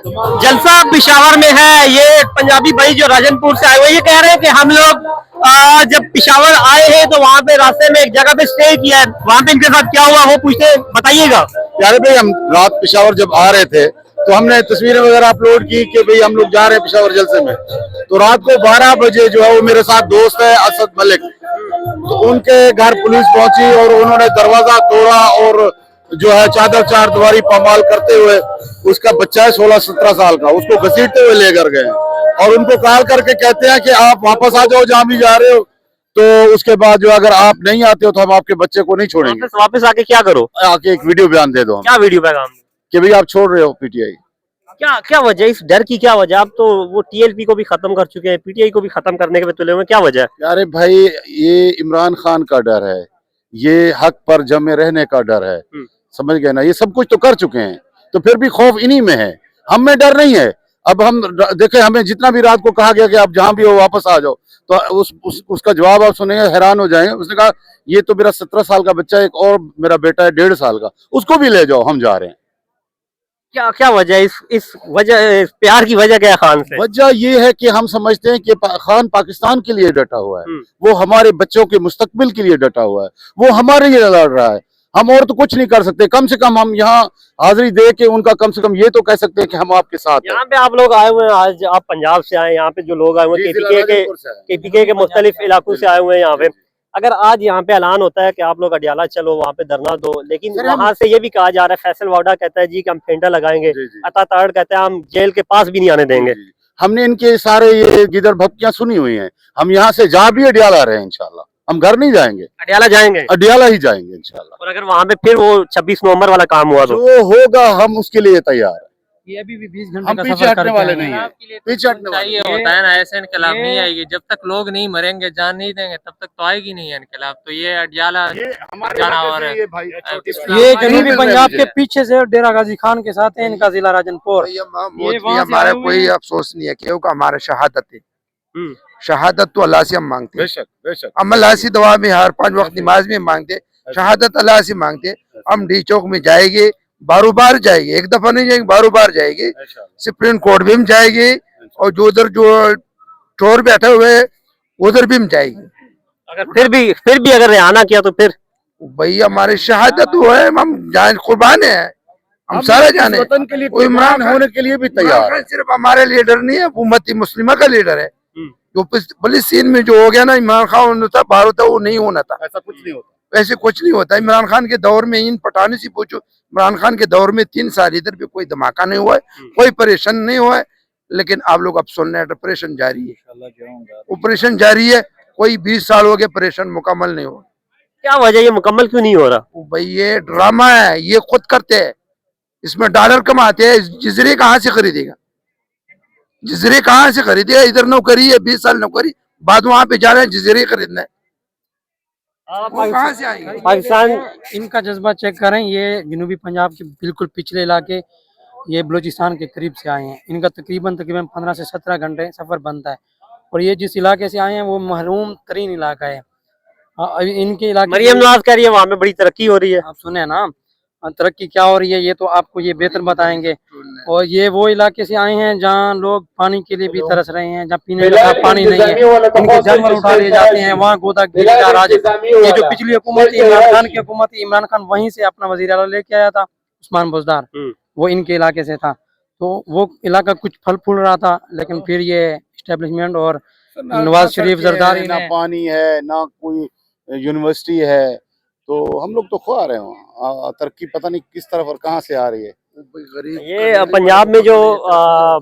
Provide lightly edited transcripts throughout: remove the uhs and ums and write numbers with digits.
जलसा पेशावर में है। ये पंजाबी भाई जो राजनपुर से आए हुए ये कह रहे हैं कि हम लोग जब पेशावर आए हैं तो वहाँ पे रास्ते में एक जगह पे स्टे किया है, वहाँ पे इनके साथ क्या हुआ वो पूछते, बताइएगा। यार भाई हम रात पेशावर जब आ रहे थे तो हमने तस्वीरें वगैरह अपलोड की कि भाई हम लोग जा रहे हैं पेशावर जलसे में। तो रात को 12 बजे जो है वो मेरे साथ दोस्त है असद मलिक, तो उनके घर पुलिस पहुंची और उन्होंने दरवाजा तोड़ा और जो है चादर चार दीवारी पामाल करते हुए, उसका बच्चा है 16-17 साल का, उसको घसीटते हुए लेकर गए और उनको कॉल करके कहते हैं कि आप वापस आ जाओ जहां भी जा रहे हो। तो उसके बाद जो अगर आप नहीं आते हो तो हम आपके बच्चे को नहीं छोड़ेंगे। वापस आके क्या करो? आके एक वीडियो बयान दे दो। क्या वीडियो पैगाम कि भाई आप छोड़ रहे हो पीटीआई। क्या क्या वजह, इस डर की क्या वजह? आप तो वो टीएलपी को भी खत्म कर चुके हैं, पीटीआई को भी खत्म करने के तुले हुए, क्या वजह है? अरे भाई ये इमरान खान का डर है, ये हक पर जमे रहने का डर है, समझ गए ना। ये सब कुछ तो कर चुके हैं तो फिर भी खौफ इन्हीं में है, हम में डर नहीं है। अब हम देखें, हमें जितना भी रात को कहा गया कि आप जहां भी हो वापस आ जाओ, तो उसका जवाब आप सुनेंगे हैरान हो जाएंगे। उसने कहा ये तो मेरा 17 साल का बच्चा है, एक और मेरा बेटा है 1.5 साल का, उसको भी ले जाओ, हम जा रहे हैं। क्या क्या वजह है? इस वजह, इस प्यार की वजह क्या है खान से? वजह ये है कि हम समझते हैं कि खान पाकिस्तान के लिए डटा हुआ है, वो हमारे बच्चों के मुस्तकबिल के लिए डटा हुआ है, वो हमारे लिए लड़ रहा है। हम और तो कुछ नहीं कर सकते, कम से कम हम यहाँ हाजिरी दे के उनका कम से कम ये तो कह सकते हैं कि हम आपके साथ हैं। यहाँ पे आप लोग आए हुए हैं, आज आप पंजाब से आए, यहाँ पे जो लोग आए हुए हैं केपीके के मुख्तलिफ इलाकों से आए हुए हैं यहाँ पे। अगर आज यहाँ पे ऐलान होता है कि आप लोग अडियाला चलो वहाँ पे धरना दो, लेकिन वहाँ से ये भी कहा जा रहा है, फैसल वाडा कहता है जी कि हम फेंटा लगाएंगे, अता ताड़ कहता है हम जेल के पास भी नहीं आने देंगे। हमने इनके सारे ये गिदड़ भपकियां सुनी हुई हैं, हम यहाँ से जा भी अडियाला रहे हैं, इंशाल्लाह हम घर नहीं जाएंगे, अडियाला जाएंगे, अडियाला ही जाएंगे इंशाल्लाह। और अगर वहाँ पे फिर वो 26 नवंबर वाला काम हुआ तो जो होगा हम उसके लिए तैयार है। ये अभी भी 20 हम घंटे का पीछे सफर हटने करके वाले आए नहीं हैं। है, पीछे हटने वाले ये होता है ना, ऐसे इनकलाब नहीं आएगी जब तक लोग नहीं मरेंगे, जान नहीं देंगे तब तक तो आएगी नहीं इनकलाब। तो ये अडियाला जाना और है। ये जनूबी पंजाब के पीछे से डेरा गाजी खान के साथ है, इनका जिला राजनपुर। हमारा कोई अफसोस नहीं है क्योंकि हमारा शहादत है, शहादत तो अल्लाह से हम मांगते हैं, बेशक बेशक हम अल्लाह से दुआ में हर 5 वक्त नमाज में मांगते, शहादत अल्लाह से मांगते। हम डी चौक में जाएंगे, बारो बार जाएंगे, एक दफा नहीं जाएंगे, बारो बार जाएंगे, सुप्रीम कोर्ट भी हम जाएंगे और जो उधर जो चोर बैठे हुए उधर भी हम जाएंगे। अगर फिर भी अगर रिहाना किया तो फिर भाई हमारी शहादत वो है, हम जान कुर्बान है, हम सारे जाने वतन के लिए कोई इमरान होने के लिए भी तैयार है। सिर्फ हमारे लीडर नहीं है, उम्मती मुस्लिमा का लीडर है। जो फलस्तीन में जो हो गया ना, इमरान खान था भारत था, वो नहीं होना था, ऐसा कुछ नहीं होता, ऐसे कुछ नहीं होता। इमरान खान के दौर में, इन पठाने से पूछो, इमरान खान के दौर में 3 साल इधर भी कोई धमाका नहीं हुआ है, कोई परेशान नहीं हुआ है। लेकिन आप लोग अब सुन रहे हैं ऑपरेशन जारी है, ऑपरेशन जारी है, कोई 20 साल हो गए ऑपरेशन मुकम्मल नहीं हुआ। क्या वजह, ये मुकम्मल क्यों नहीं हो रहा? भाई ये ड्रामा है, ये खुद करते हैं, इसमें डॉलर कमाते हैं। जजरे कहाँ से खरीदेगा, जजरे कहाँ से खरीदेगा? इधर नौकरी है, 20 साल नौकरी, बाद वहां पे जा रहे हैं जजरे खरीदना है, कहाँ से आएगा? पाकिस्तान, इनका जज्बा चेक करें, ये जनूबी पंजाब के बिल्कुल पिछले इलाके, ये बलूचिस्तान के करीब से आए हैं। इनका तकरीबन 15 से 17 घंटे सफर बनता है, और ये जिस इलाके से आए हैं वो महरूम तरीन इलाका है। इनके इलाके मरियम नवाज कह रही है वहाँ पे बड़ी तरक्की हो रही है। आप सुने ना, तरक्की क्या हो रही है ये तो आपको ये बेहतर बताएंगे। और ये वो इलाके से आए हैं जहाँ लोग पानी के लिए भी तरस रहे हैं, जहाँ पीने का पानी नहीं है, इनके जानवर उठा लिए जाते हैं, वहाँ गोदागिरी का राज। ये जो पिछली हुकूमत इमरान खान की हुकूमत, इमरान खान वहीं से अपना वजीर आला लेके आया था, उस्मान बुज़दार, वो इनके इलाके से था। तो वो इलाका कुछ फल फूल रहा था, लेकिन फिर ये एस्टेब्लिशमेंट और नवाज शरीफ जरदारी, ना पानी है ना कोई यूनिवर्सिटी है, तो हम लोग तो खुआ रहे हैं। तरक्की पता नहीं किस तरफ और कहाँ से आ रही है। ये पंजाब में जो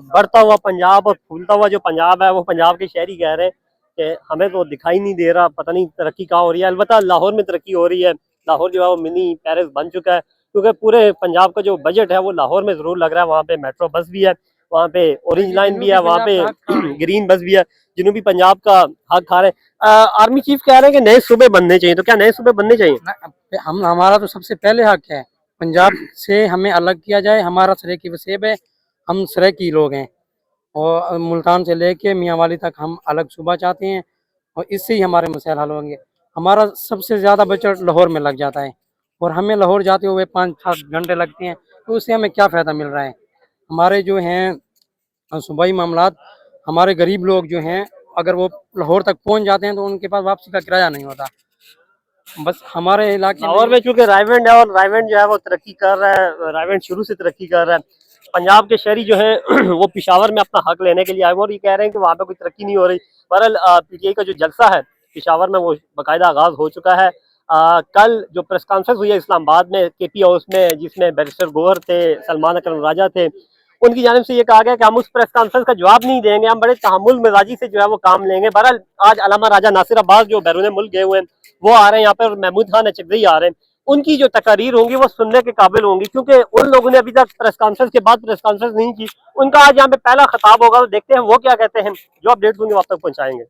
बढ़ता हुआ पंजाब और फूलता हुआ जो पंजाब है, वो पंजाब के शहरी कह रहे हैं कि हमें तो दिखाई नहीं दे रहा, पता नहीं तरक्की कहाँ हो रही है। अलबत्ता लाहौर में तरक्की हो रही है, लाहौर जो है वो मिनी पेरिस बन चुका है, क्योंकि पूरे पंजाब का जो बजट है वो लाहौर में जरूर लग रहा है। वहाँ पे मेट्रो बस भी है, वहाँ पे ऑरेंज लाइन भी है, वहाँ पे ग्रीन बस भी है, जनूबी पंजाब का हक खा रहे हैं। आर्मी चीफ कह रहे हैं कि नए सूबे बनने चाहिए, तो क्या नए सूबे बनने चाहिए? हमारा तो सबसे पहले हक है, पंजाब से हमें अलग किया जाए, हमारा सरायकी वसेब है, हम सरायकी लोग हैं, और मुल्तान से लेके मियाँ वाली तक हम अलग सूबा चाहते हैं, और इससे ही हमारे मसाइल हल होंगे। हमारा सबसे ज़्यादा बजट लाहौर में लग जाता है, और हमें लाहौर जाते हुए 5-7 घंटे लगते हैं, तो उससे हमें क्या फ़ायदा मिल रहा है? हमारे जो हैं सूबाई मामलात, हमारे गरीब लोग जो हैं अगर वो लाहौर तक पहुंच जाते हैं तो उनके पास वापसी का किराया नहीं होता। बस हमारे इलाके लाहौर में चूंकि रायवेंड है और रायवेंड जो है वो तरक्की कर रहा है, रायवेंड शुरू से तरक्की कर रहा है। पंजाब के शहरी जो है वो पिशावर में अपना हक लेने के लिए आए हुए और ये कह रहे हैं कि वहाँ पे कोई तरक्की नहीं हो रही। बहरहाल पीटीआई का जो जलसा है पिशावर में वो बाकायदा आगाज हो चुका है। कल जो प्रेस कॉन्फ्रेंस हुई है इस्लामाबाद में केपी हाउस में, जिसमें बैरिस्टर गोहर थे, सलमान अकरम राजा थे, उनकी जानिब से ये कहा गया कि हम उस प्रेस कॉन्फ्रेंस का जवाब नहीं देंगे, हम बड़े तहमुल मिजाजी से जो है वो काम लेंगे। बहरहाल आज अलामा राजा नासिर अब्बास जो बैरून मुल्क गए हुए हैं वो आ रहे हैं यहाँ पर, महमूद खान चकदई आ रहे हैं। उनकी जो तकारीर होंगी वो सुनने के काबिल होंगी, क्योंकि उन लोगों ने अभी तक प्रेस कॉन्फ्रेंस के बाद प्रेस कॉन्फ्रेंस नहीं की। उनका आज यहाँ पे पहला खिताब होगा, तो देखते हैं वो क्या कहते हैं। जो अपडेट दूंगे आप तक पहुंचाएंगे।